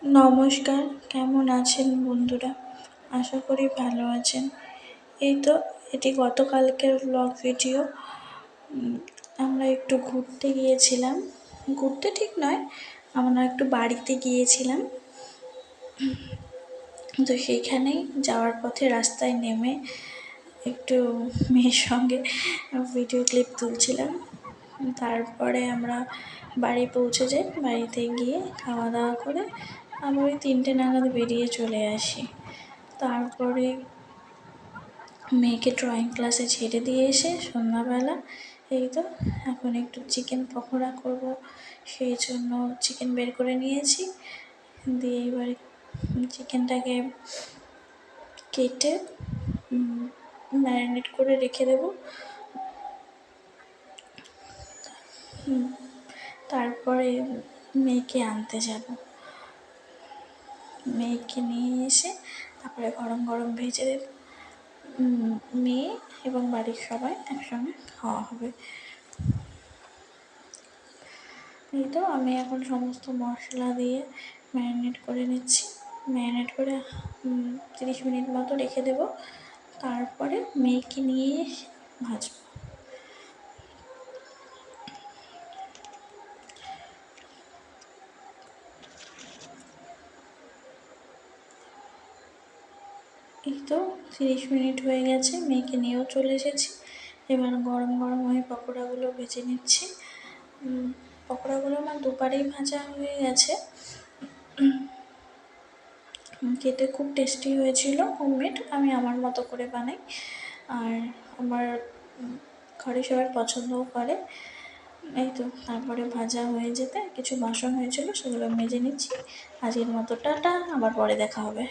নমস্কার, কেমন আছেন বন্ধুরা? আশা করি ভালো আছেন। এই তো এটি গতকালকের ব্লগ ভিডিও। আমরা একটু ঘুরতে গিয়েছিলাম। ঘুরতে ঠিক নয়, আমরা একটু বাড়িতে গিয়েছিলাম। তো সেইখানেই যাওয়ার পথে রাস্তায় নেমে একটু মেয়ের সঙ্গে ভিডিও ক্লিপ তুলছিলাম। তারপরে আমরা বাড়ি পৌঁছে যাই। বাড়িতে গিয়ে খাওয়া দাওয়া করে আবার ওই 3টে নাগাদ বেরিয়ে চলে আসি। তারপরে মেয়েকে ড্রয়িং ক্লাসে ছেড়ে দিয়ে এসে সন্ধ্যাবেলা এই তো এখন একটু চিকেন পকোড়া করব, সেই জন্য চিকেন বের করে নিয়েছি। দিয়ে এবারে চিকেনটাকে কেটে ম্যারিনেট করে রেখে দেবো। তারপরে মেয়েকে আনতে যাব। মেয়েকে নিয়ে এসে তারপরে গরম গরম ভেজে দেব। মেয়ে এবং বাড়ির সবাই একসঙ্গে খাওয়া হবে। এই তো আমি এখন সমস্ত মশলা দিয়ে ম্যারিনেট করে নিচ্ছি। ম্যারিনেট করে 30 মিনিট মতো রেখে দেব। তারপরে মেয়েকে নিয়ে ভাজবো। এই তো 30 মিনিট হয়ে গেছে, মেয়েকে নিয়েও চলে এসেছি। এবার গরম গরম ওই পকোড়াগুলো ভেজে নিচ্ছি। পকোড়াগুলো আমার দুবারেই ভাজা হয়ে গেছে। খেতে খুব টেস্টি হয়েছিল, হোমমেড। আমি আমার মতো করে বানাই, আর আমার ঘরে সবাই পছন্দও করে। এই তো তারপরে ভাজা হয়ে যেতে কিছু বাসন হয়েছিল, সেগুলো মেজে নিচ্ছি। আজকের মতো টাটা, আবার পরে দেখা হবে।